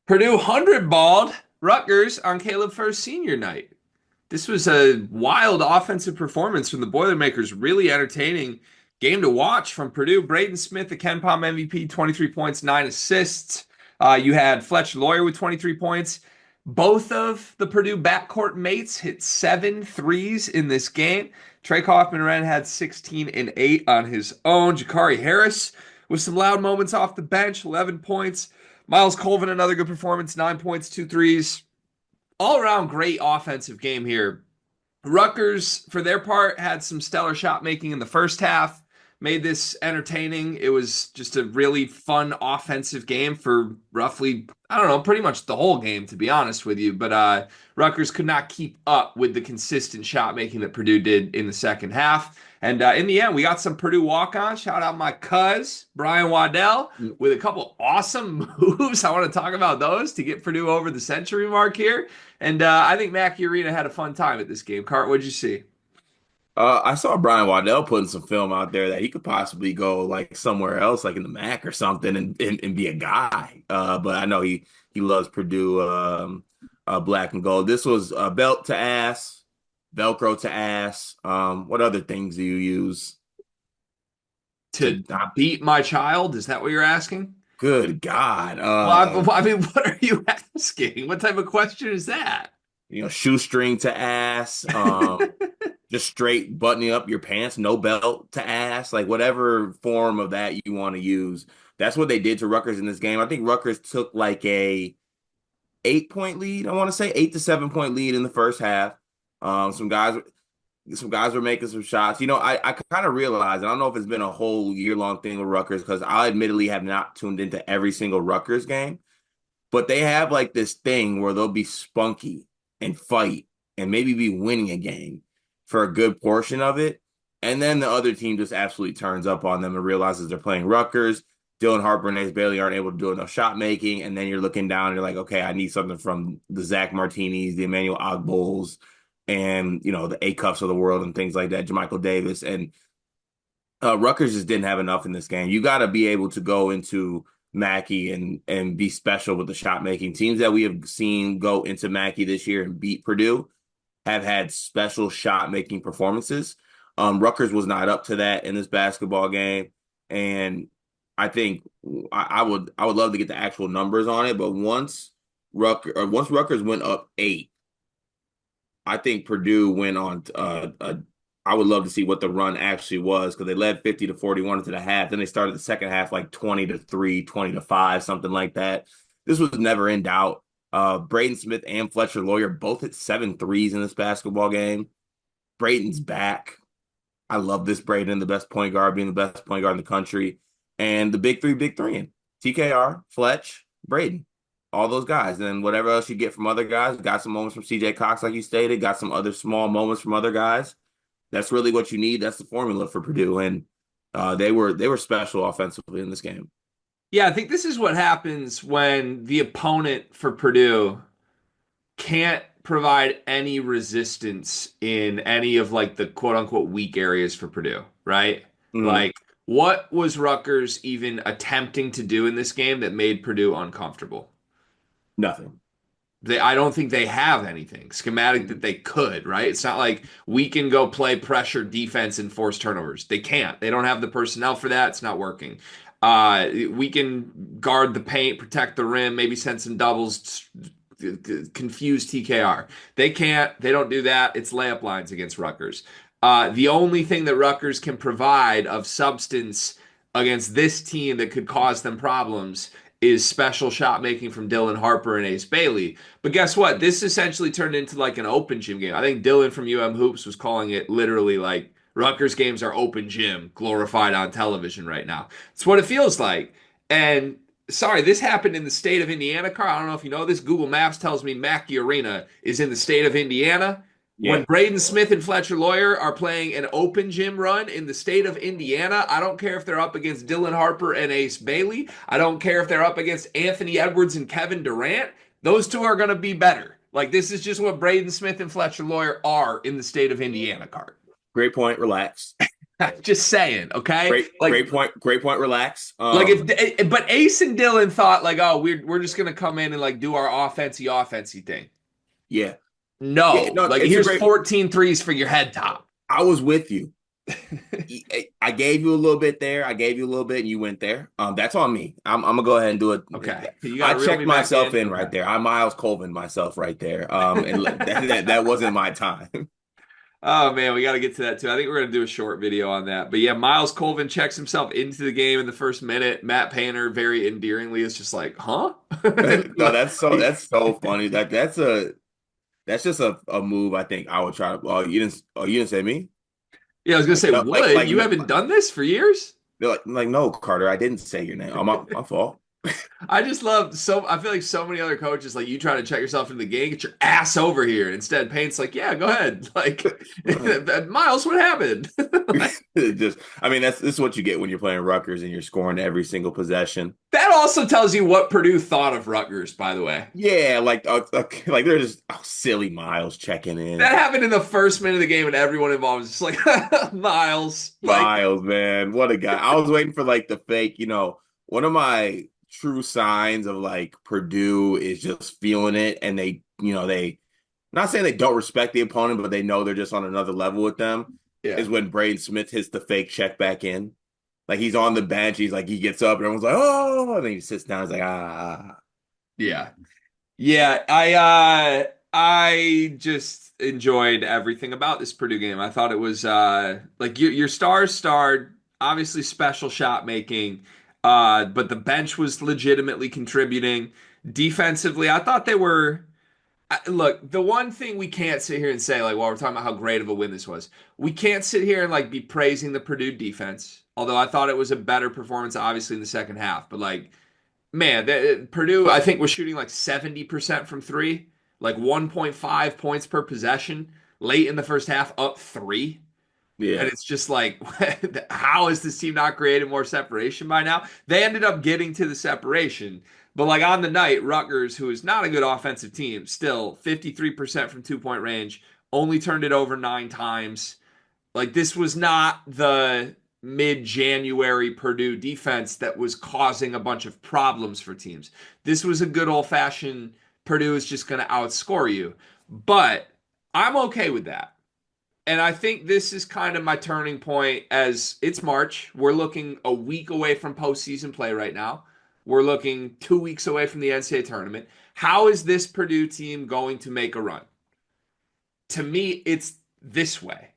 Purdue 100-balled Rutgers on Caleb First senior night. This was a wild offensive performance from the Boilermakers. Really entertaining game to watch from Purdue. Braden Smith, the Ken Pom MVP, 23 points, 9 assists. You had Fletcher Lawyer with 23 points. Both of the Purdue backcourt mates hit 7 threes in this game. Trey Kaufman-Renn had 16 and 8 on his own. Jakari Harris with some loud moments off the bench, 11 points. Miles Colvin, another good performance, 9 points, 2 threes. All around great offensive game here. Rutgers, for their part, had some stellar shot making in the first half, made this entertaining. It was just a really fun offensive game for roughly, I don't know, pretty much the whole game, to be honest with you. But Rutgers could not keep up with the consistent shot making that Purdue did in the second half. And in the end, we got some Purdue walk-ons. Shout out my cuz, Brian Waddell, with a couple awesome moves. I want to talk about those to get Purdue over the century mark here. And I think Mackey Arena had a fun time at this game. Cart, what'd you see? I saw Brian Waddell putting some film out there that he could possibly go like somewhere else, like in the MAC or something, and be a guy. But I know he loves Purdue black and gold. This was belt to ass, Velcro to ass. What other things do you use To to not? beat my child? Is that what you're asking? Good God. Well, I mean, what are you asking? What type of question is that? Shoestring to ass. Just straight buttoning up your pants, no belt to ass, like whatever form of that you want to use. That's what they did to Rutgers in this game. I think Rutgers took like a 8 point lead. I want to say 8 to 7 point lead in the first half. Some guys were making some shots. I kind of realized, and I don't know if it's been a whole year-long thing with Rutgers because I admittedly have not tuned into every single Rutgers game, but they have like this thing where they'll be spunky and fight and maybe be winning a game for a good portion of it. And then the other team just absolutely turns up on them and realizes they're playing Rutgers. Dylan Harper and Ace Bailey aren't able to do enough shot making. And then you're looking down and you're like, okay, I need something from the Zach Martinis, the Emmanuel Ogbols, and, the A-Cuffs of the world and things like that, JaMychal Davis. And Rutgers just didn't have enough in this game. You got to be able to go into Mackey and be special with the shot making. Teams that we have seen go into Mackey this year and beat Purdue have had special shot making performances. Rutgers was not up to that in this basketball game, and I think I would love to get the actual numbers on it. But once Rutgers went up 8, I think Purdue went on. I would love to see what the run actually was because they led 50-41 into the half. Then they started the second half like 20-3, 20-5, something like that. This was never in doubt. Braden Smith and Fletcher Lawyer both hit 7 threes in this basketball game. Braden's back. I love this Braden, the best point guard, being the best point guard in the country. And the big three in TKR, Fletch, Braden, all those guys. And then whatever else you get from other guys, got some moments from CJ Cox, like you stated, got some other small moments from other guys. That's really what you need. That's the formula for Purdue. And they were special offensively in this game. Yeah, I think this is what happens when the opponent for Purdue can't provide any resistance in any of like the quote unquote weak areas for Purdue, right? Mhm. Like, what was Rutgers even attempting to do in this game that made Purdue uncomfortable? Nothing. I don't think they have anything schematic that they could, right? It's not like we can go play pressure defense and force turnovers. They can't. They don't have the personnel for that. It's not working. We can guard the paint, protect the rim, maybe send some doubles, confuse TKR. They can't. They don't do that. It's layup lines against Rutgers. The only thing that Rutgers can provide of substance against this team that could cause them problems is special shot making from Dylan Harper and Ace Bailey. But guess what? This essentially turned into like an open gym game. I think Dylan from Hoops was calling it literally like Rutgers games are open gym glorified on television right now. It's what it feels like. And sorry, this happened in the state of Indiana, Carl. I don't know if you know this. Google Maps tells me Mackey Arena is in the state of Indiana. When Yeah. Braden Smith and Fletcher Lawyer are playing an open gym run in the state of Indiana, I don't care if they're up against Dylan Harper and Ace Bailey. I don't care if they're up against Anthony Edwards and Kevin Durant. Those two are going to be better. Like, this is just what Braden Smith and Fletcher Lawyer are in the state of Indiana, Cart. Great point. Relax. Just saying, okay? Great point. Relax. Like if but Ace and Dylan thought like, oh, we're just gonna come in and like do our offensive thing. Yeah, yeah. No, No, like it's a here's great. 14 threes for your head top. I was with you. I gave you a little bit there. I gave you a little bit, and you went there. That's on me. I'm gonna go ahead and do it. Okay, you I gotta reel checked me back myself in. in right Okay. there. I Miles Colvin myself right there. And that wasn't my time. Oh man, we got to get to that too. I think we're gonna do a short video on that. But yeah, Miles Colvin checks himself into the game in the first minute. Matt Painter very endearingly is just like, huh? No, that's so funny. That's just a move. I think I would try to. You didn't say me. Yeah, I was gonna Like say, no, would you haven't done this for years? they're like no, Carter. I didn't say your name. My fault. I just love I feel like so many other coaches like you try to check yourself into the game, get your ass over here. Instead, Paint's like, yeah, go ahead. Like Miles, what happened? Just, I mean, this is what you get when you're playing Rutgers and you're scoring every single possession. That also tells you what Purdue thought of Rutgers, by the way. Yeah, like they're just silly Miles checking in. That happened in the first minute of the game, and everyone involved was just like Miles. Like, Miles, man, what a guy! I was waiting for like the fake. One of my true signs of like Purdue is just feeling it, and they not saying they don't respect the opponent, but they know they're just on another level with them. yeah, Is when Braden Smith hits the fake check back in. Like he's on the bench, he gets up, and everyone's like, "Oh!" And then he sits down. He's like, "Ah." yeah, yeah. I just enjoyed everything about this Purdue game. I thought it was like your stars starred, obviously special shot making, but the bench was legitimately contributing. Defensively, I thought they were. Look, the one thing we can't sit here and say, like, while we're talking about how great of a win this was, we can't sit here and like be praising the Purdue defense. Although I thought it was a better performance, obviously in the second half. But like, man, Purdue, I think was shooting like 70% from three, like 1.5 points per possession late in the first half, up three. And Yeah, it's just like, how is this team not creating more separation by now? They ended up getting to the separation. But like on the night, Rutgers, who is not a good offensive team, still 53% from 2 point range, only turned it over 9 times. Like this was not the mid-January Purdue defense that was causing a bunch of problems for teams. This was a good old-fashioned Purdue is just going to outscore you. But I'm okay with that. And I think this is kind of my turning point as it's March. We're looking a week away from postseason play right now. We're looking 2 weeks away from the NCAA tournament. How is this Purdue team going to make a run? To me, it's this way.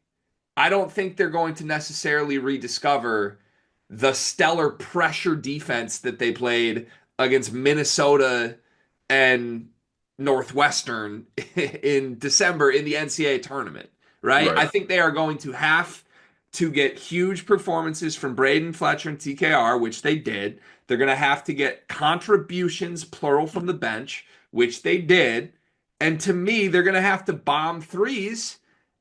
I don't think they're going to necessarily rediscover the stellar pressure defense that they played against Minnesota and Northwestern in December in the NCAA tournament, right? I right. think they are going to have to get huge performances from Braden Fletcher and TKR, which they did. They're going to have to get contributions, plural, from the bench, which they did. And to me, they're going to have to bomb threes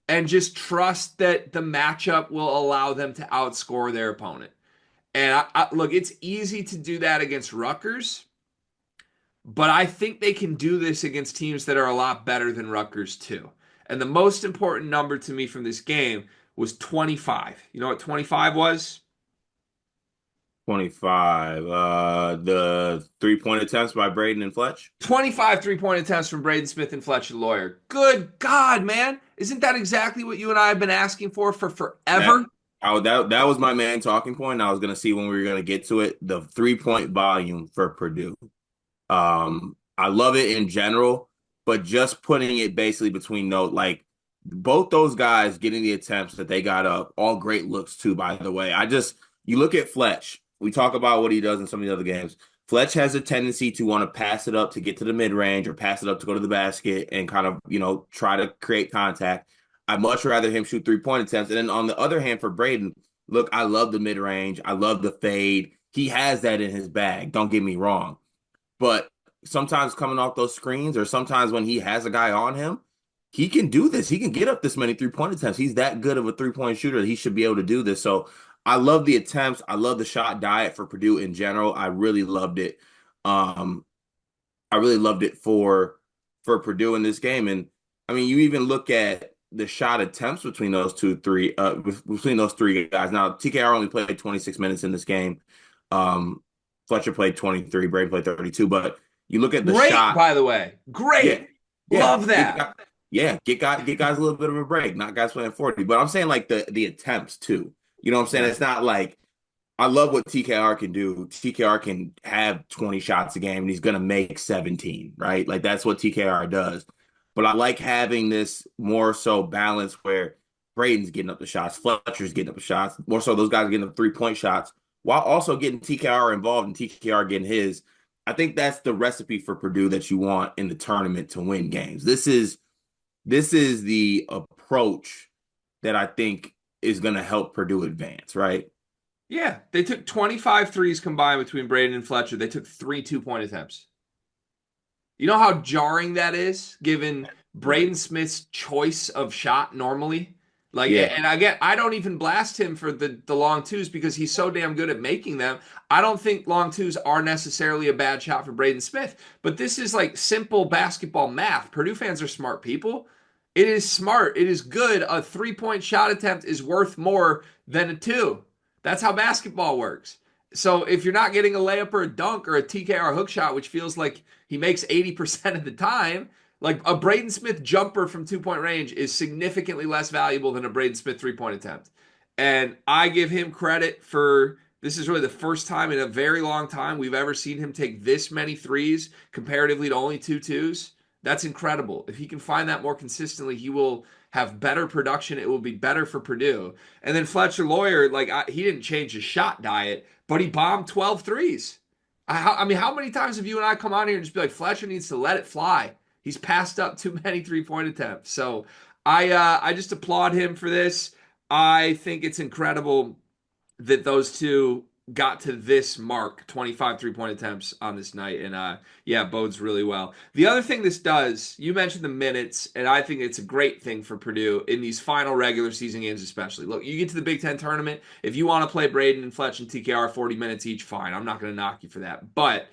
and just trust that the matchup will allow them to outscore their opponent. And look, it's easy to do that against Rutgers, but I think they can do this against teams that are a lot better than Rutgers too. And the most important number to me from this game was 25. You know what 25 was? 25. The 3-point attempts by Braden and Fletch. 25 3-point attempts from Braden Smith and Fletcher Lawyer. Good God, man. Isn't that exactly what you and I have been asking for That forever? that was my main talking point. I was gonna see when we were gonna get to it. The 3-point volume for Purdue. I love it in general, but just putting it basically between note, like both those guys getting the attempts that they got up, all great looks too, by the way. You look at Fletch, we talk about what he does in some of the other games. Fletch has a tendency to want to pass it up to get to the mid range or pass it up to go to the basket and kind of, try to create contact. I'd much rather him shoot 3-point attempts. And then on the other hand, for Braden, look, I love the mid range. I love the fade. He has that in his bag. Don't get me wrong. But sometimes coming off those screens or sometimes when he has a guy on him, he can do this. He can get up this many 3-point attempts. He's that good of a 3-point shooter that he should be able to do this. So I love the attempts. I love the shot diet for Purdue in general. I really loved it. Um, I really loved it for Purdue in this game. And I mean, you even look at the shot attempts between between those three guys. Now, TKR only played 26 minutes in this game. Um, Fletcher played 23, Brady played 32. But you look at the Great, shot, by the way. yeah, Great. yeah, Love that. get guys a little bit of a break, not guys playing 40. But I'm saying like the attempts too. You know what I'm saying? Yeah. It's not like I love what TKR can do. TKR can have 20 shots a game and he's going to make 17, right? Like that's what TKR does. But I like having this more so balance where Braden's getting up the shots, Fletcher's getting up the shots, more so those guys are getting up 3-point shots while also getting TKR involved and TKR getting his. I think that's the recipe for Purdue that you want in the tournament to win games. This is the approach that I think is going to help Purdue advance, right? Yeah. They took 25 threes combined between Braden and Fletcher. They took 3 2-point attempts. You know how jarring that is, given Right. Braden Smith's choice of shot normally? Like, Yeah. and again, I don't even blast him for the long twos because he's so damn good at making them. I don't think long twos are necessarily a bad shot for Braden Smith, but this is like simple basketball math. Purdue fans are smart people. It is smart. It is good. A 3-point shot attempt is worth more than a two. That's how basketball works. So if you're not getting a layup or a dunk or a TKR hook shot, which feels like he makes 80% of the time, like a Braden Smith jumper from 2-point range is significantly less valuable than a Braden Smith 3-point attempt. And I give him credit for this is really the first time in a very long time we've ever seen him take this many threes comparatively to only two twos. That's incredible. If he can find that more consistently, he will have better production. It will be better for Purdue. And then Fletcher Lawyer, like he didn't change his shot diet, but he bombed 12 threes. I mean, how many times have you and I come on here and just be like, Fletcher needs to let it fly? He's passed up too many 3-point attempts. So I just applaud him for this. I think it's incredible that those two got to this mark 25 3-point attempts on this night and yeah, bodes really well. The other thing this does, you mentioned the minutes, and I think it's a great thing for Purdue in these final regular season games especially. Look, you get to the Big Ten tournament, if you want to play Braden and Fletch and TKR 40 minutes each, fine, I'm not going to knock you for that, but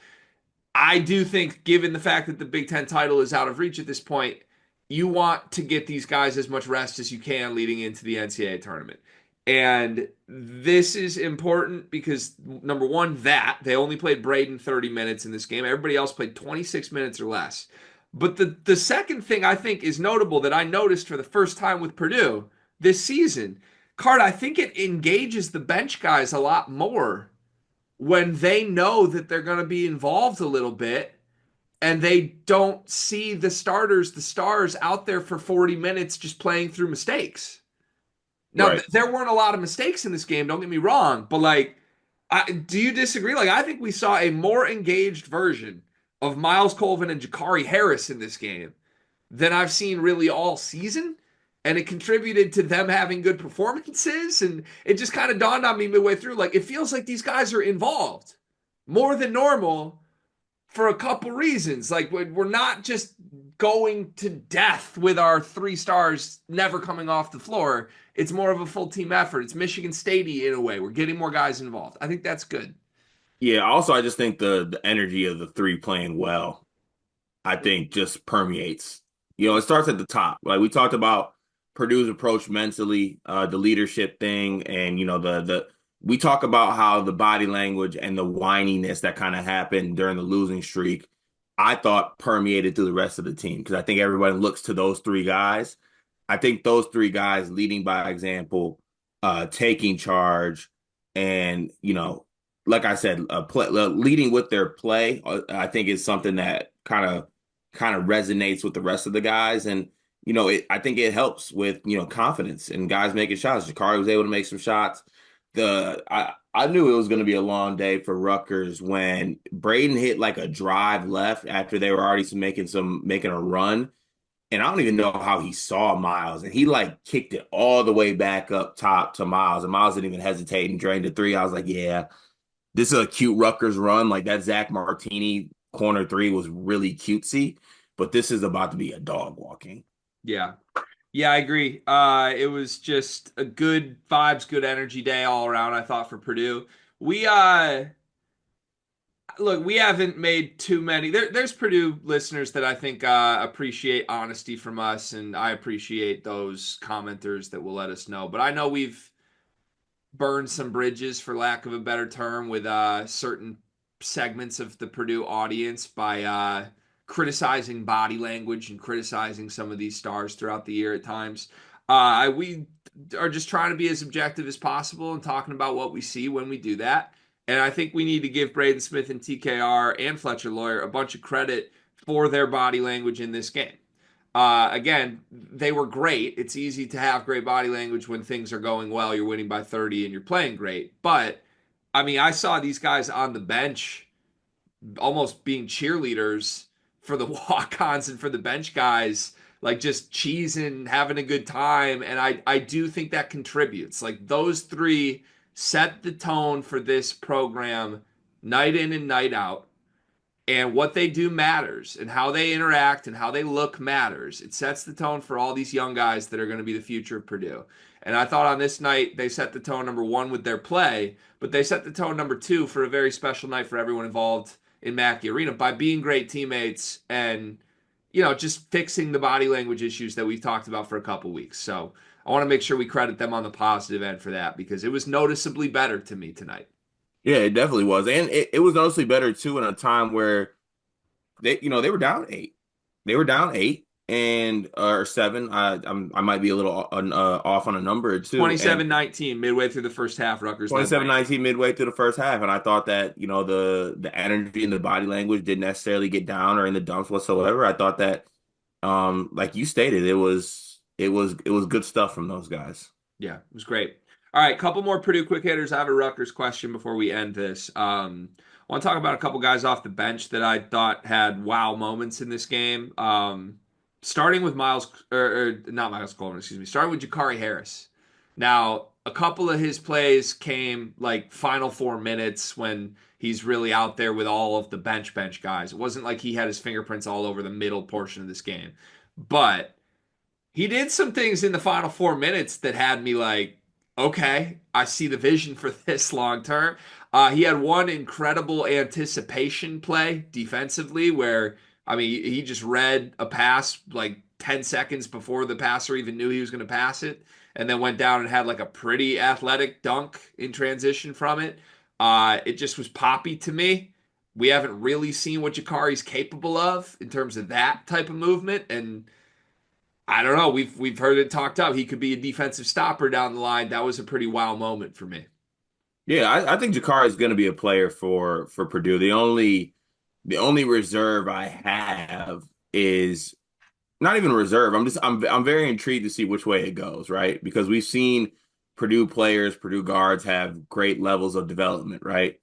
I do think, given the fact that the Big Ten title is out of reach at this point, you want to get these guys as much rest as you can leading into the NCAA tournament. And this is important because, number one, that they only played Braden 30 minutes in this game. Everybody else played 26 minutes or less. But the second thing I think is notable that I noticed for the first time with Purdue this season, Card, I think it engages the bench guys a lot more when they know that they're going to be involved a little bit and they don't see the starters, the stars out there for 40 minutes just playing through mistakes. Now, Right. there weren't a lot of mistakes in this game, don't get me wrong, but like, do you disagree? Like, I think we saw a more engaged version of Miles Colvin and Jakari Harris in this game than I've seen really all season. And it contributed to them having good performances. And it just kind of dawned on me midway through like, it feels like these guys are involved more than normal for a couple reasons. Like, we're not just going to death with our three stars never coming off the floor. It's more of a full team effort. It's Michigan Statey in a way. We're getting more guys involved. I think that's good. Yeah, also I just think the energy of the three playing well, I think just permeates. It starts at the top. Like we talked about Purdue's approach mentally, the leadership thing, and the we talk about how the body language and the whininess that kind of happened during the losing streak, I thought permeated through the rest of the team because I think everyone looks to those three guys. I think those three guys leading by example, taking charge, and like I said, leading with their play, I think is something that kind of resonates with the rest of the guys, and I think it helps with confidence and guys making shots. Jakari was able to make some shots. I knew it was going to be a long day for Rutgers when Braden hit like a drive left after they were already making a run. And I don't even know how he saw Miles. And he like kicked it all the way back up top to Miles. And Miles didn't even hesitate and drained the three. I was like, yeah, this is a cute Rutgers run. Like that Zach Martini corner three was really cutesy, but this is about to be a dog walking. Yeah. Yeah, I agree. It was just a good vibes, good energy day all around, I thought, for Purdue. We Look, we haven't made too many. There's Purdue listeners that I think appreciate honesty from us, and I appreciate those commenters that will let us know. But I know we've burned some bridges, for lack of a better term, with certain segments of the Purdue audience by criticizing body language and criticizing some of these stars throughout the year at times. We are just trying to be as objective as possible and talking about what we see when we do that. And I think we need to give Braden Smith and TKR and Fletcher Lawyer a bunch of credit for their body language in this game. Again, they were great. It's easy to have great body language when things are going well, you're winning by 30 and you're playing great. But I mean, I saw these guys on the bench almost being cheerleaders for the walk-ons and for the bench guys, like just cheesing, having a good time. And I do think that contributes. Like those three set the tone for this program night in and night out. And what they do matters, and how they interact and how they look matters. It sets the tone for all these young guys that are going to be the future of Purdue. And I thought on this night, they set the tone number one with their play, but they set the tone number two for a very special night for everyone involved in Mackey Arena by being great teammates and, just fixing the body language issues that we've talked about for a couple weeks. So I want to make sure we credit them on the positive end for that because it was noticeably better to me tonight. Yeah, it definitely was. And it was noticeably better too in a time where they were down eight. They were down eight and or seven. I might be a little off on a number or two. And 27-19 midway through the first half, Rutgers led by 27-19 midway through the first half. And I thought that, the energy and the body language didn't necessarily get down or in the dumps whatsoever. I thought that like you stated, it was good stuff from those guys. Yeah, it was great. All right, couple more Purdue quick hitters. I have a Rutgers question before we end this. I want to talk about a couple guys off the bench that I thought had wow moments in this game. Starting with Miles, or not Miles Coleman, excuse me. Starting with Jakari Harris. Now, a couple of his plays came like final 4 minutes when he's really out there with all of the bench guys. It wasn't like he had his fingerprints all over the middle portion of this game, but he did some things in the final 4 minutes that had me like, okay, I see the vision for this long term. He had one incredible anticipation play defensively where, I mean, he just read a pass like 10 seconds before the passer even knew he was going to pass it, and then went down and had like a pretty athletic dunk in transition from it. It just was poppy to me. We haven't really seen what Jakari's capable of in terms of that type of movement, and I don't know. We've heard it talked up. He could be a defensive stopper down the line. That was a pretty wow moment for me. Yeah, I think Jakari is going to be a player for Purdue. The only reserve I have is not even a reserve. I'm very intrigued to see which way it goes, right? Because we've seen Purdue players, Purdue guards have great levels of development, right?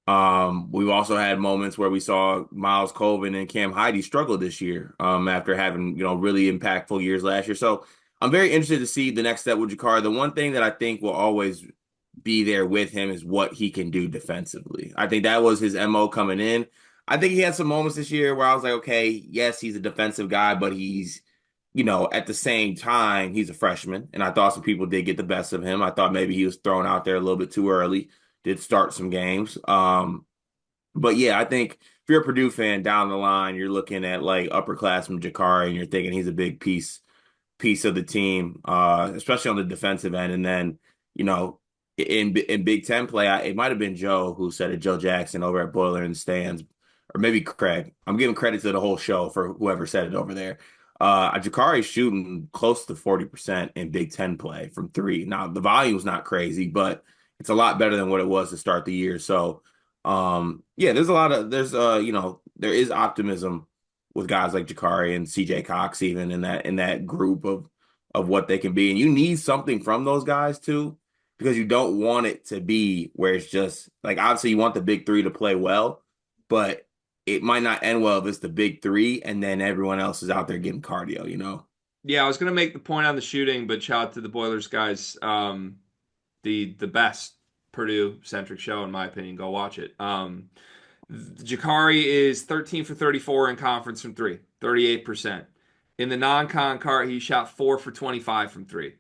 We've also had moments where we saw Miles Colvin and Cam Heide struggle this year, after having, really impactful years last year. So I'm very interested to see the next step with Jakari. The one thing that I think will always be there with him is what he can do defensively. I think that was his MO coming in. I think he had some moments this year where I was like, okay, yes, he's a defensive guy, but he's, at the same time, he's a freshman. And I thought some people did get the best of him. I thought maybe he was thrown out there a little bit too early, did start some games. But yeah, I think if you're a Purdue fan down the line, you're looking at like upperclassman Jakari and you're thinking he's a big piece of the team, especially on the defensive end. And then, you know, in Big Ten play, it might have been Joe who said it, Joe Jackson over at Boiler in the stands, or maybe Craig. I'm giving credit to the whole show for whoever said it over there. Jakari's shooting close to 40% in Big Ten play from three. Now the volume's not crazy, but it's a lot better than what it was to start the year. So, yeah, there is optimism with guys like Jakari and CJ Cox, even in that group of what they can be. And you need something from those guys too, because you don't want it to be where it's just like, obviously you want the big three to play well, but it might not end well if it's the big three and then everyone else is out there getting cardio. Yeah, I was gonna make the point on the shooting, but shout out to the Boilers guys. The best Purdue centric show in my opinion. Go watch it. Jakari is 13 for 34 in conference from three, 38%. In the non-con cart, he shot 4 for 25 from three.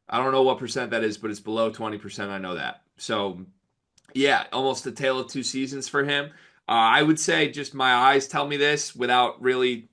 I don't know what percent that is, but it's below 20%. I know that. So, yeah, almost a tale of two seasons for him. I would say just my eyes tell me this without really.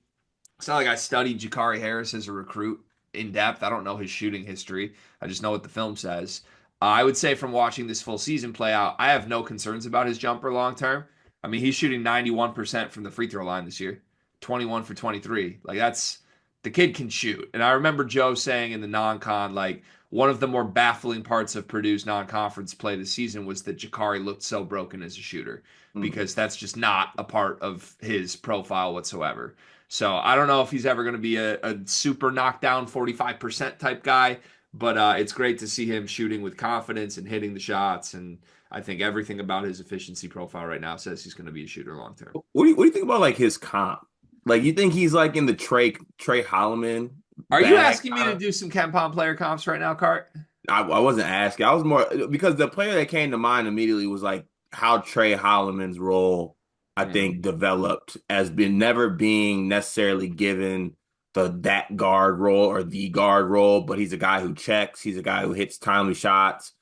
It's not like I studied Jakari Harris as a recruit in depth. I don't know his shooting history. I just know what the film says. I would say from watching this full season play out, I have no concerns about his jumper long term. I mean, he's shooting 91% from the free throw line this year, 21 for 23. Like, that's the kid can shoot. And I remember Joe saying in the non con, like, one of the more baffling parts of Purdue's non conference play this season was that Jakari looked so broken as a shooter Mm. because that's just not a part of his profile whatsoever. So I don't know if he's ever going to be a super knockdown 45% type guy, but it's great to see him shooting with confidence and hitting the shots. And I think everything about his efficiency profile right now says he's going to be a shooter long term. What do you think about like his comp? Like you think he's like in the Trey Holloman Are you bag? asking me to do some Ken Pom player comps right now, Cart? I wasn't asking. I was more because the player that came to mind immediately was like how Trey Holloman's role, I Mm. think, developed as been never being necessarily given that guard role or the guard role, but he's a guy who checks, he's a guy who hits timely shots,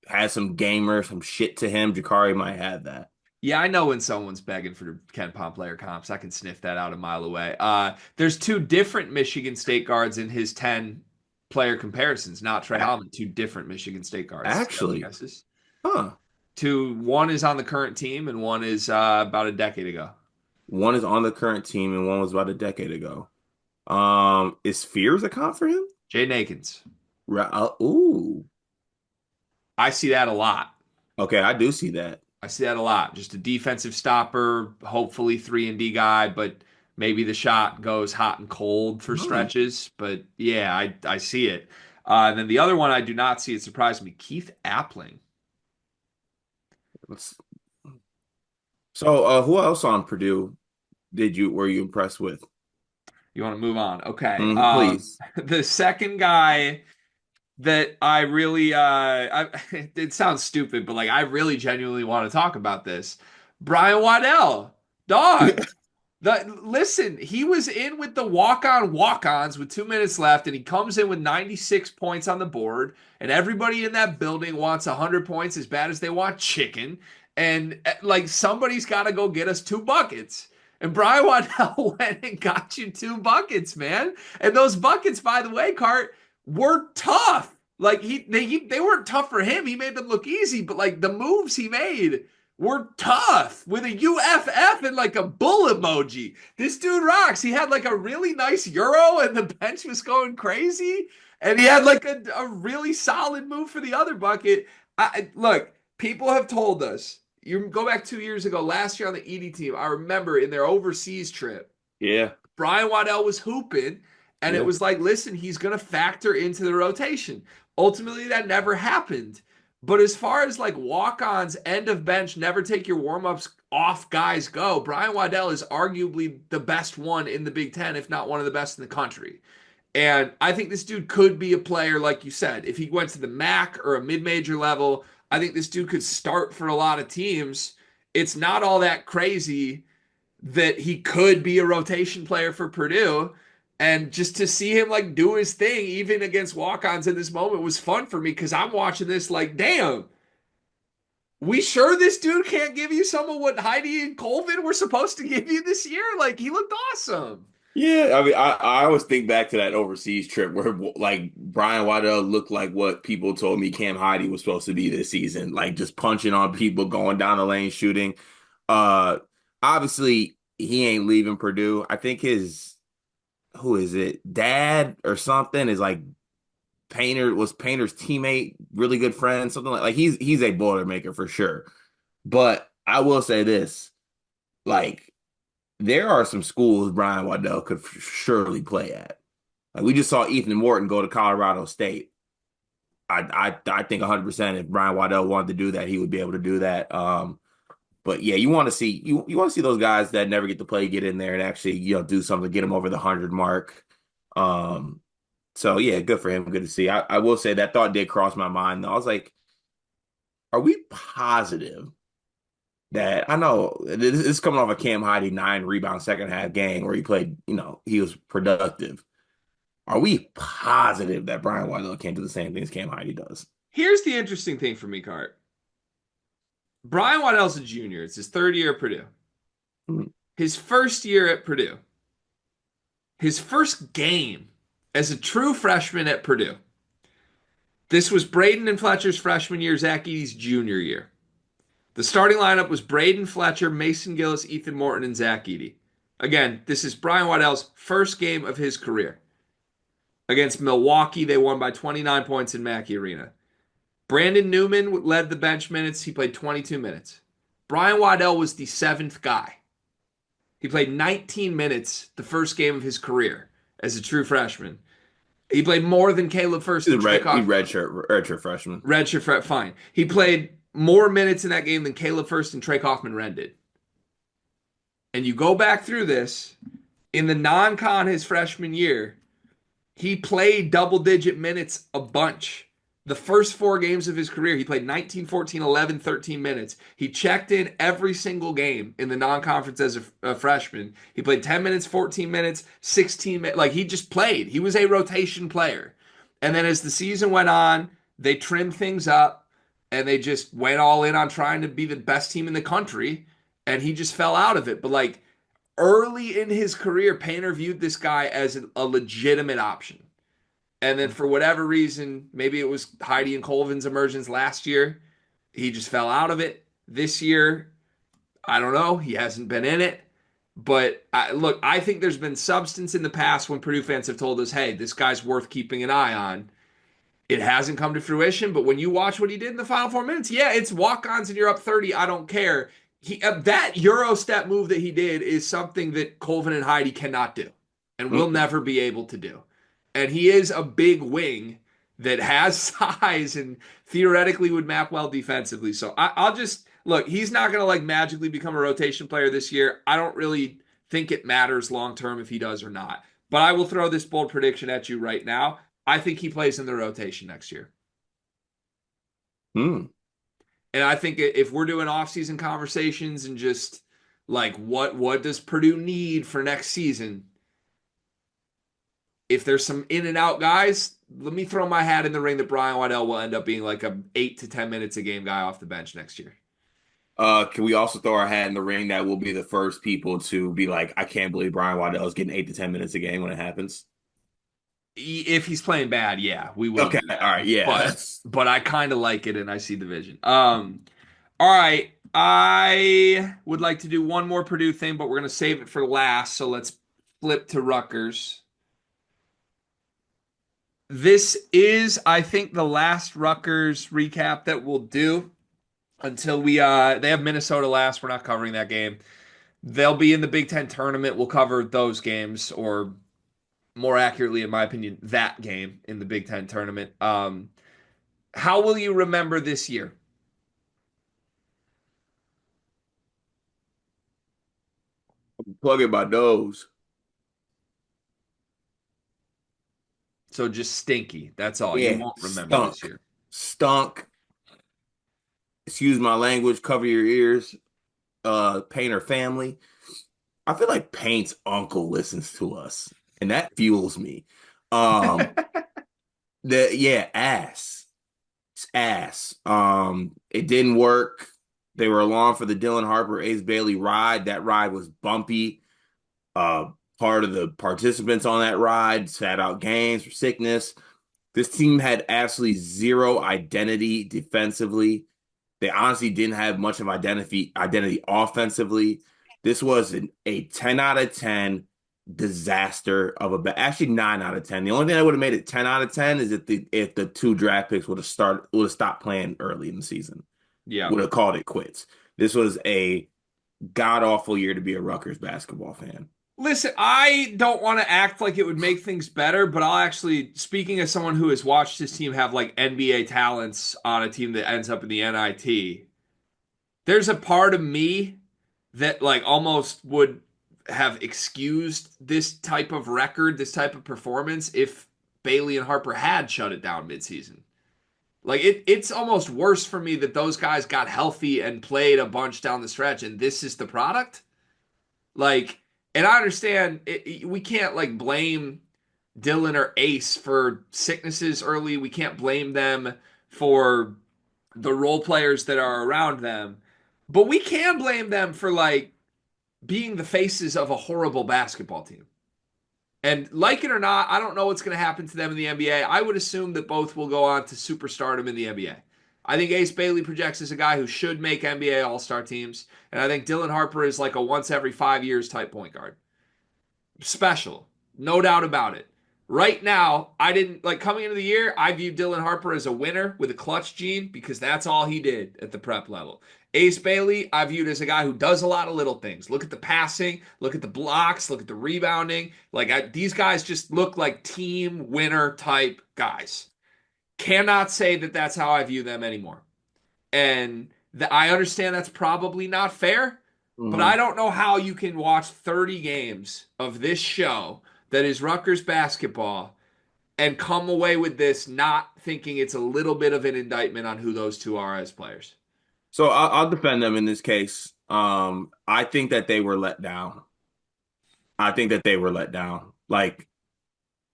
has some gamer, some shit to him. Jakari might have that. Yeah, I know when someone's begging for Ken Pom player comps. I can sniff that out a mile away. There's two different Michigan State guards in his 10 player comparisons, not Trey A- Holman, two different Michigan State guards. Do you have any Actually, guesses? huh? One is on the current team and one is about a decade ago. One is on the current team and one was about a decade ago. Is Fears a comp for him? Jaden Akins. Ooh. I see that a lot. Okay, I do see that. I see that a lot. Just a defensive stopper, hopefully 3-and-D guy, but maybe the shot goes hot and cold for Hmm. stretches. But yeah, I see it. And then the other one I do not see, it surprised me, Keith Appling. Let's, so, who else on Purdue were you impressed with? You want to move on? Okay. Please. The second guy that I really it sounds stupid, but like I really genuinely want to talk about this. Brian Waddell, dog. Listen, he was in with the walk-ons with 2 minutes left, and he comes in with 96 points on the board, and everybody in that building wants 100 points as bad as they want chicken. And like somebody's got to go get us 2 buckets. And Brian Waddell went and got you 2 buckets, man. And those buckets, by the way, Cart, were tough. Like they weren't tough for him. He made them look easy, but like the moves he made were tough with a UFF and like a bull emoji. This dude rocks. He had like a really nice Euro and the bench was going crazy. And he had like a really solid move for the other bucket. Look, people have told us. You go back 2 years ago, last year on the ED team, I remember in their overseas trip, Yeah. Brian Waddell was hooping, and it Yeah. was like, listen, he's going to factor into the rotation. Ultimately, that never happened. But as far as like walk-ons, end of bench, never take your warm-ups off guys go, Brian Waddell is arguably the best one in the Big Ten, if not one of the best in the country. And I think this dude could be a player, like you said. If he went to the MAC or a mid-major level, I think this dude could start for a lot of teams. It's not all that crazy that he could be a rotation player for Purdue. And just to see him like do his thing, even against walk-ons in this moment, was fun for me because I'm watching this like, damn, we sure this dude can't give you some of what Heidi and Colvin were supposed to give you this year? Like, he looked awesome. Yeah, I mean, I always think back to that overseas trip where like Brian Waddell looked like what people told me Cam Heidi was supposed to be this season, like just punching on people, going down the lane, shooting. Uh, Obviously he ain't leaving Purdue. I think his who is it, dad or something is like Painter's teammate, really good friend, something like he's a Boilermaker for sure. But I will say this, like there are some schools Brian Waddell could surely play at. Like we just saw Ethan Morton go to Colorado State. I think 100% if Brian Waddell wanted to do that, he would be able to do that. But yeah, you want to see those guys that never get to play get in there and actually do something, get them over the 100 mark. Um, so yeah, good for him. Good to see. I will say that thought did cross my mind though. I was like, are we positive that I know this is coming off a Cam Heidi 9 rebound second half game where he played, he was productive. Are we positive that Brian Waddell can't do the same thing as Cam Heidi does? Here's the interesting thing for me, Cart. Brian Waddell's a junior. It's his third year at Purdue. His first year at Purdue, his first game as a true freshman at Purdue. This was Braden and Fletcher's freshman year, Zach Edey's junior year. The starting lineup was Braden Fletcher, Mason Gillis, Ethan Morton, and Zach Edey. Again, this is Brian Waddell's first game of his career. Against Milwaukee, they won by 29 points in Mackey Arena. Brandon Newman led the bench minutes. He played 22 minutes. Brian Waddell was the seventh guy. He played 19 minutes the first game of his career as a true freshman. He played more than Caleb First He's and Trey Coffman. redshirt freshman. Redshirt, fine. He played more minutes in that game than Caleb First and Trey Kaufman-Renn did. And you go back through this, in the non-con his freshman year, he played double-digit minutes a bunch. The first 4 games of his career, he played 19, 14, 11, 13 minutes. He checked in every single game in the non-conference as a freshman. He played 10 minutes, 14 minutes, 16 minutes. Like, he just played. He was a rotation player. And then as the season went on, they trimmed things up, and they just went all in on trying to be the best team in the country, and he just fell out of it. But, like, early in his career, Painter viewed this guy as a legitimate option. And then for whatever reason, maybe it was Heidi and Colvin's emergence last year, he just fell out of it. This year, I don't know. He hasn't been in it. But look, I think there's been substance in the past when Purdue fans have told us, hey, this guy's worth keeping an eye on. It hasn't come to fruition, but when you watch what he did in the final 4 minutes, yeah, it's walk-ons and you're up 30. I don't care. That Euro step move that he did is something that Colvin and Heidi cannot do and will never be able to do. And he is a big wing that has size and theoretically would map well defensively. So I'll just look, he's not going to like magically become a rotation player this year. I don't really think it matters long term if he does or not. But I will throw this bold prediction at you right now. I think he plays in the rotation next year. Hmm. And I think if we're doing offseason conversations and just like what does Purdue need for next season? If there's some in and out guys, let me throw my hat in the ring that Brian Waddell will end up being like a 8 to 10 minutes a game guy off the bench next year. Can we also throw our hat in the ring that we'll be the first people to be like, I can't believe Brian Waddell is getting 8 to 10 minutes a game when it happens? If he's playing bad, yeah, we will Okay, do that. all right, yeah. But I kind of like it and I see the vision. All right. I would like to do one more Purdue thing, but we're gonna save it for last. So let's flip to Rutgers. This is, I think, the last Rutgers recap that we'll do until they have Minnesota last. We're not covering that game. They'll be in the Big Ten tournament. We'll cover those games, or more accurately, in my opinion, that game in the Big Ten tournament. How will you remember this year? Plug in my nose. So just stinky. That's all. You Yeah, won't remember this stunk. year. Stunk. Excuse my language, cover your ears. Painter family. I feel like Paint's uncle listens to us, and that fuels me. Um, ass. It's ass. It didn't work. They were along for the Dylan Harper Ace Bailey ride. That ride was bumpy. Part of the participants on that ride sat out games for sickness. This team had absolutely zero identity defensively. They honestly didn't have much of identity offensively. This was a 10 out of 10 disaster of actually 9 out of 10. The only thing that would have made it 10 out of 10 is if the 2 draft picks would have stopped playing early in the season. Yeah. Would have called it quits. This was a god awful year to be a Rutgers basketball fan. Listen, I don't want to act like it would make things better, but I'll actually, speaking as someone who has watched his team have like NBA talents on a team that ends up in the NIT, there's a part of me that like almost would have excused this type of record, this type of performance if Bailey and Harper had shut it down midseason. Like it's almost worse for me that those guys got healthy and played a bunch down the stretch and this is the product. Like, and I understand we can't like blame Dylan or Ace for sicknesses early. We can't blame them for the role players that are around them. But we can blame them for like being the faces of a horrible basketball team. And like it or not, I don't know what's going to happen to them in the NBA. I would assume that both will go on to superstardom in the NBA. I think Ace Bailey projects as a guy who should make NBA All-Star teams, and I think Dylan Harper is like a once every 5 years type point guard. Special, no doubt about it. Right now, I didn't like coming into the year. I viewed Dylan Harper as a winner with a clutch gene because that's all he did at the prep level. Ace Bailey, I viewed as a guy who does a lot of little things. Look at the passing, look at the blocks, look at the rebounding. These guys just look like team winner type guys. Cannot say that that's how I view them anymore. And I understand that's probably not fair, but I Mhm. don't know how you can watch 30 games of this show that is Rutgers basketball and come away with this not thinking it's a little bit of an indictment on who those two are as players. So I'll defend them in this case. I think that they were let down. I think that they were let down. Like,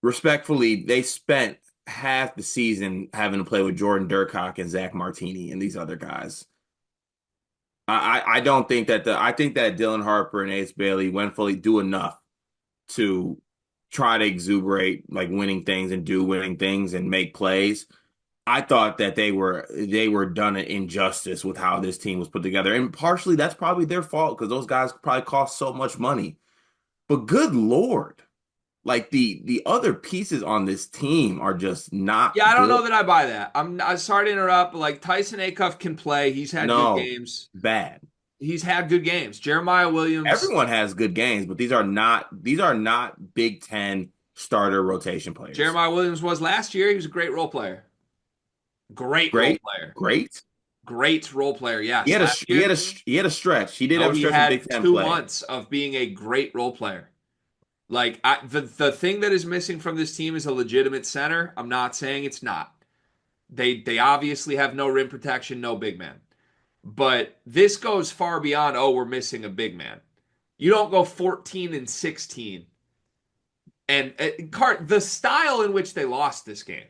respectfully, they spent half the season having to play with Jordan Durkock and Zach Martini and these other guys. I don't think that I think that Dylan Harper and Ace Bailey went fully do enough to try to exuberate like winning things and do winning things and make plays. I thought that they were done an injustice with how this team was put together. And partially that's probably their fault because those guys probably cost so much money. But good Lord, like the other pieces on this team are just not Yeah, I don't know good. that I buy that. I'm sorry to interrupt, but like Tyson Acuff can play. He's had good No, games. bad. He's had good games. Jeremiah Williams. Everyone has good games, but these are not Big Ten starter rotation players. Jeremiah Williams was last year. He was a great role player. Great role Great, player. great. Great role player. He Yes. had a Last he year, had a he had a stretch. He did no, have a he stretch in Big had Ten two play. months of being a great role player. The thing that is missing from this team is a legitimate center. I'm not saying it's not. They obviously have no rim protection, no big man. But this goes far beyond, oh, we're missing a big man. You don't go 14 and 16. And Cart, the style in which they lost this game.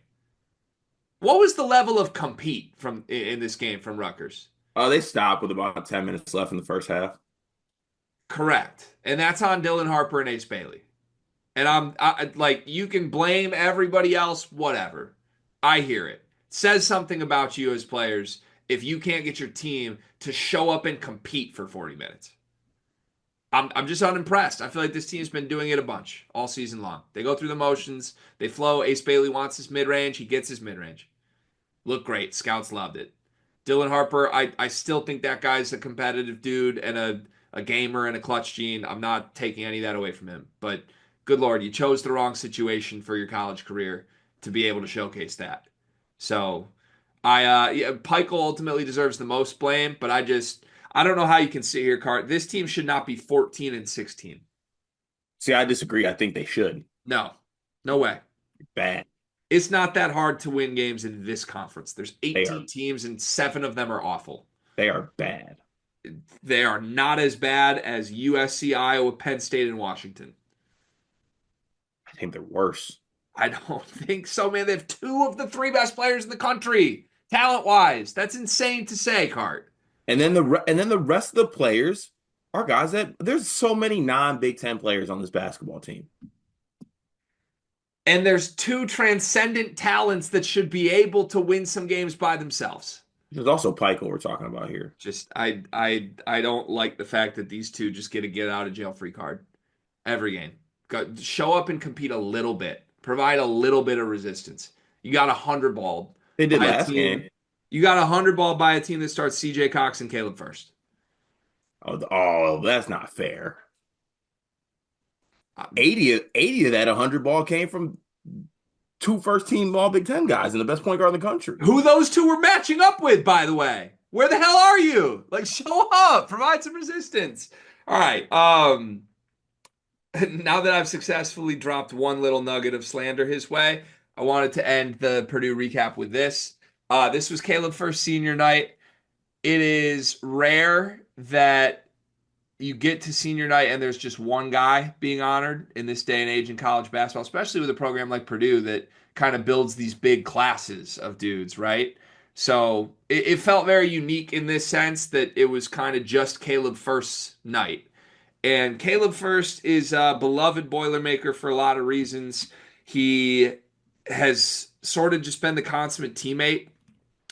What was the level of compete from in this game from Rutgers? They stopped with about 10 minutes left in the first half. Correct. And that's on Dylan Harper and Ace Bailey. And like, you can blame everybody else, whatever. I hear it. Says something about you as players if you can't get your team to show up and compete for 40 minutes. I'm just unimpressed. I feel like this team's been doing it a bunch all season long. They go through the motions, they flow. Ace Bailey wants his mid range, he gets his mid range. Look great. Scouts loved it. Dylan Harper, I still think that guy's a competitive dude and a gamer and a clutch gene. I'm not taking any of that away from him. But good Lord, you chose the wrong situation for your college career to be able to showcase that. So yeah, Peichel ultimately deserves the most blame, but I don't know how you can sit here, Cart. This team should not be 14 and 16. See, I disagree. I think they should. No, no way. Bad. It's not that hard to win games in this conference. There's They 18 are teams and seven of them are awful. they are bad. They are not as bad as USC, Iowa, Penn State, and Washington. I think they're worse. I don't think so, man. They have two of the three best players in the country, talent wise. That's insane to say, Cart. And then the rest of the players are guys that there's so many non-Big Ten players on this basketball team. And there's two transcendent talents that should be able to win some games by themselves. There's also Peichel we're talking about here. Just I don't like the fact that these two just get a get out of jail free card every game. Show up and compete a little bit. Provide a little bit of resistance. You got 100 balled They did by a last team. game. You got 100 balled by a team that starts CJ Cox and Caleb First. Oh, that's not fair. Uh, 80 of that 100 ball came from two first team all Big Ten guys and the best point guard in the country. Who those two were matching up with, by the way. Where the hell are you? Like, show up, provide some resistance. All right. Now that I've successfully dropped one little nugget of slander his way, I wanted to end the Purdue recap with this. This was Caleb First senior night. It is rare that you get to senior night and there's just one guy being honored in this day and age in college basketball, especially with a program like Purdue that kind of builds these big classes of dudes, right? So it felt very unique in this sense that it was kind of just Caleb First's night. And Caleb First is a beloved Boilermaker for a lot of reasons. He has sort of just been the consummate teammate.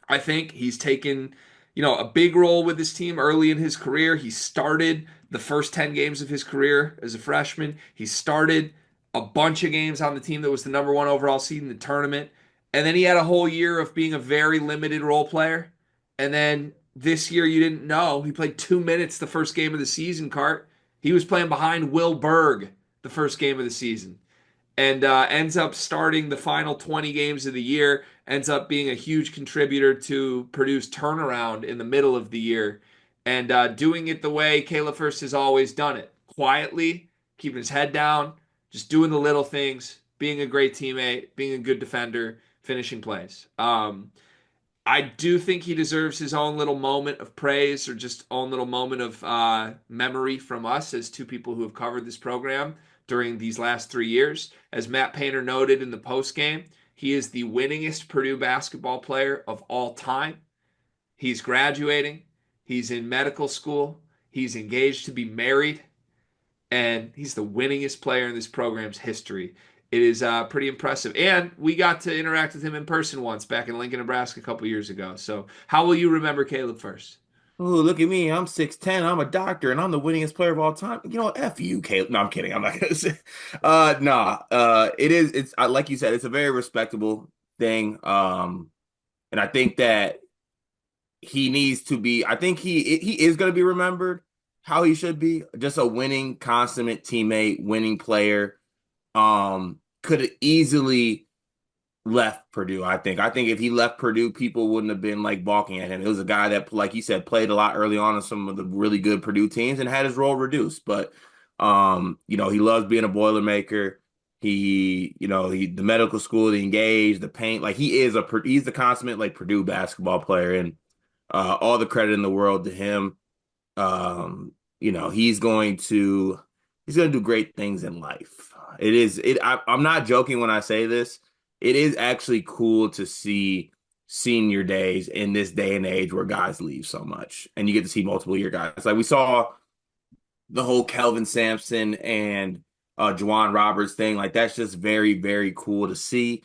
I think he's taken, a big role with his team early in his career. He started the first 10 games of his career as a freshman. He started a bunch of games on the team that was the number one overall seed in the tournament. And then he had a whole year of being a very limited role player. And then this year, you didn't know. He played 2 minutes the first game of the season, Cart. He was playing behind Will Berg the first game of the season and ends up starting the final 20 games of the year, ends up being a huge contributor to Purdue's turnaround in the middle of the year, and doing it the way Caleb First has always done it quietly, keeping his head down, just doing the little things, being a great teammate, being a good defender, finishing plays. I do think he deserves his own little moment of praise or just own little moment of memory from us as two people who have covered this program during these last 3 years. As Matt Painter noted in the post game, he is the winningest Purdue basketball player of all time. He's graduating, he's in medical school, he's engaged to be married, and he's the winningest player in this program's history. It is pretty impressive. And we got to interact with him in person once back in Lincoln, Nebraska a couple years ago. So, how will you remember Caleb First? Oh, look at me. I'm 6'10". I'm a doctor and I'm the winningest player of all time. F you, Caleb. No, I'm kidding. I'm not gonna say nah. It's like you said, it's a very respectable thing. And I think that he needs to be, I think he is gonna be remembered how he should be. Just a winning, consummate teammate, winning player. Could easily left Purdue, I think. I think if he left Purdue, people wouldn't have been like balking at him. It was a guy that, like you said, played a lot early on in some of the really good Purdue teams and had his role reduced. But he loves being a Boilermaker. He the medical school, the engaged, the paint, like he's the consummate like Purdue basketball player, and all the credit in the world to him. He's going to do great things in life. I'm not joking when I say this. It is actually cool to see senior days in this day and age where guys leave so much and you get to see multiple year guys. Like we saw the whole Kelvin Sampson and Juwan Roberts thing. Like that's just very, very cool to see.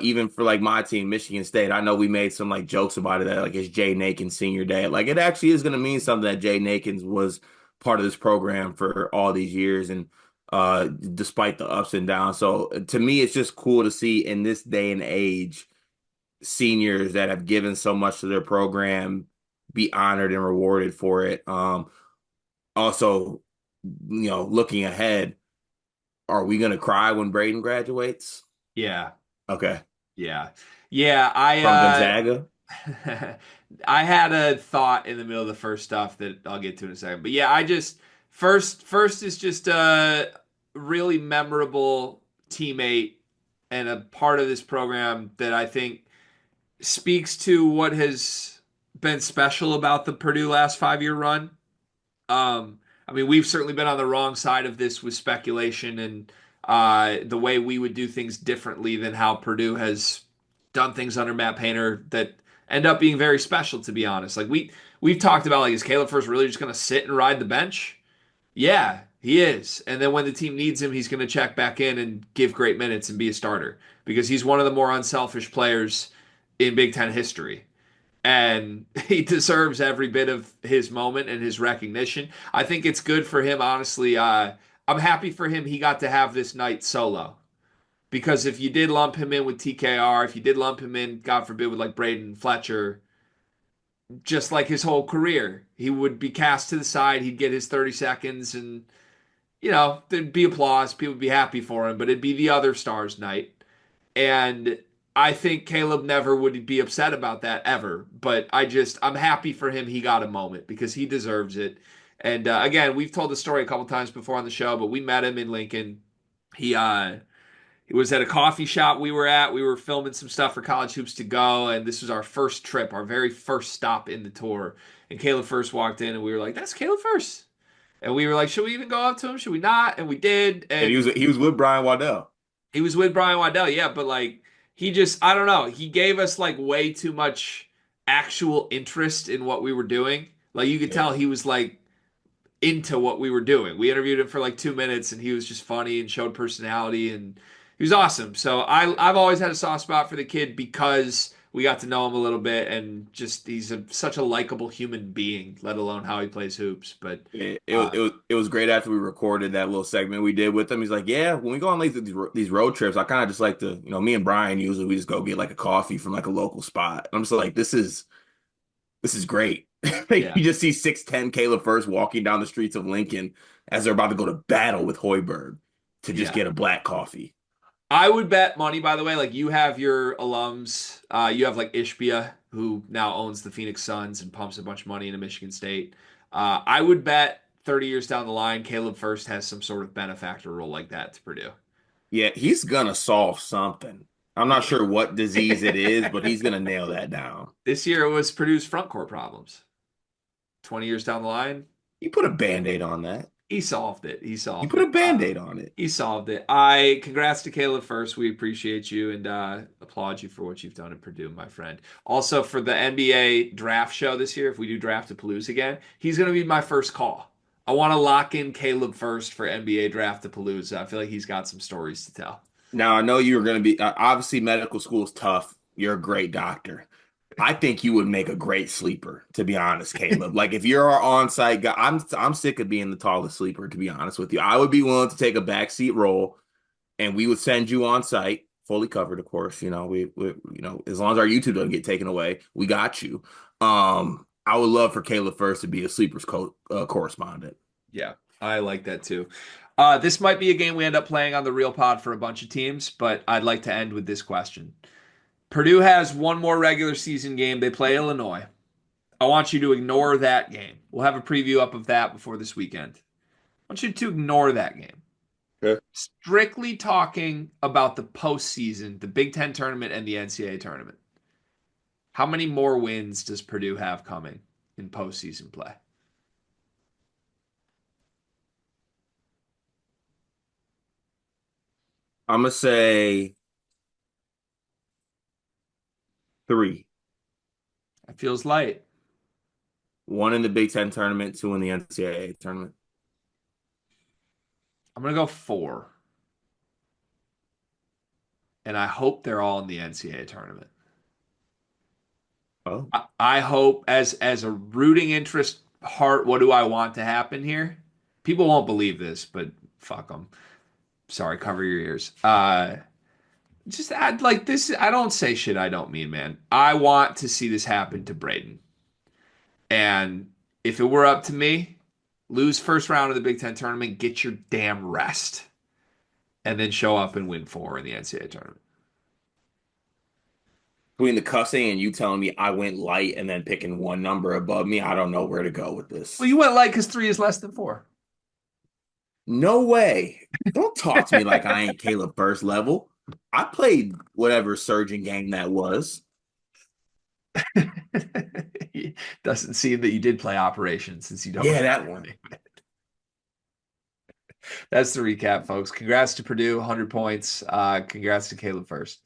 Even for like my team, Michigan State, I know we made some like jokes about it that like it's Jay Nakin's senior day. Like it actually is going to mean something that Jay Nakins was part of this program for all these years and despite the ups and downs. So to me, it's just cool to see in this day and age seniors that have given so much to their program be honored and rewarded for it. Also, looking ahead, are we going to cry when Braden graduates? Yeah, Okay. yeah, yeah. From Gonzaga? I had a thought in the middle of the first stuff that I'll get to in a second. But yeah, I just first is just a really memorable teammate and a part of this program that I think speaks to what has been special about the Purdue last 5 year run. I mean, we've certainly been on the wrong side of this with speculation and the way we would do things differently than how Purdue has done things under Matt Painter that end up being very special, to be honest. Like we've talked about, like, is Caleb First really just going to sit and ride the bench? Yeah, he is. And then when the team needs him, he's going to check back in and give great minutes and be a starter because he's one of the more unselfish players in Big Ten history and he deserves every bit of his moment and his recognition. I think it's good for him, honestly. I'm happy for him he got to have this night solo because if you did lump him in with TKR, if you did lump him in, God forbid, with like Braden Fletcher, just like his whole career, he would be cast to the side. He'd get his 30 seconds and, there'd be applause. People would be happy for him, but it'd be the other stars' night. And I think Caleb never would be upset about that ever. But I'm happy for him. He got a moment because he deserves it. And again, we've told the story a couple times before on the show, but we met him in Lincoln. He was at a coffee shop we were at. We were filming some stuff for College Hoops to Go, and this was our first trip, our very first stop in the tour. And Caleb First walked in, and we were like, "That's Caleb First." And we were like, "Should we even go up to him? Should we not?" And we did. And he was And he was with Brian Waddell. he was with Brian Waddell, yeah, but like he just, I don't know, he gave us like way too much actual interest in what we were doing. Like you could Yeah. tell he was like into what we were doing. We interviewed him for like 2 minutes, and he was just funny and showed personality, and he was awesome. So I've always had a soft spot for the kid because we got to know him a little bit, and just he's such a likable human being, let alone how he plays hoops. But It was great after we recorded that little segment we did with him. He's like, yeah, when we go on like these road trips, I kind of just like to, me and Brian usually we just go get like a coffee from like a local spot. And I'm just like, this is great. Like, yeah, you just see 6'10" Caleb First walking down the streets of Lincoln as they're about to go to battle with Hoiberg to just yeah. get a black coffee. I would bet money, by the way, like you have your alums, you have like Ishbia, who now owns the Phoenix Suns and pumps a bunch of money into Michigan State. I would bet 30 years down the line, Caleb First has some sort of benefactor role like that to Purdue. Yeah, he's gonna solve something. I'm not sure what disease it is, but he's gonna nail that down. This year it was Purdue's front court problems. 20 years down the line, You put a Band-Aid on that. he solved it. He You solved put a it. Band-Aid on it. He solved it. I congrats to Caleb First. We appreciate you and applaud you for what you've done at Purdue, my friend. Also for the NBA draft show this year, if we do draft to Palouse again, he's going to be my first call. I want to lock in Caleb First for NBA draft to Palooza. I feel like he's got some stories to tell. Now, I know you were going to be obviously medical school is tough. You're a great doctor. I think you would make a great sleeper, to be honest, Caleb. Like if you're our on-site guy, I'm sick of being the tallest sleeper, to be honest with you. I would be willing to take a backseat role, and we would send you on site, fully covered, of course. We as long as our YouTube doesn't get taken away, we got you. I would love for Caleb First to be a sleepers correspondent. Yeah, I like that too. This might be a game we end up playing on the Real Pod for a bunch of teams, but I'd like to end with this question. Purdue has one more regular season game. They play Illinois. I want you to ignore that game. We'll have a preview up of that before this weekend. I want you to ignore that game. Okay. Strictly talking about the postseason, the Big Ten tournament, and the NCAA tournament. How many more wins does Purdue have coming in postseason play? I'm gonna say 3. It feels light. 1 in the Big Ten tournament, 2 in the NCAA tournament. I'm going to go 4. And I hope they're all in the NCAA tournament. Oh, I hope as a rooting interest heart, what do I want to happen here? People won't believe this, but fuck them. Sorry, cover your ears. Just add like this. I don't say shit I don't mean, man. I want to see this happen to Braden. And if it were up to me, lose first round of the Big Ten tournament, get your damn rest, and then show up and win 4 in the NCAA tournament. between the cussing and you telling me I went light and then picking one number above me, I don't know where to go with this. Well, you went light because 3 is less than 4. No way. Don't talk to me like I ain't Caleb First level. I played whatever surgeon game that was. Doesn't seem that you did play Operation since you don't. Yeah, that one. That's the recap, folks. Congrats to Purdue, 100 points. Congrats to Caleb First.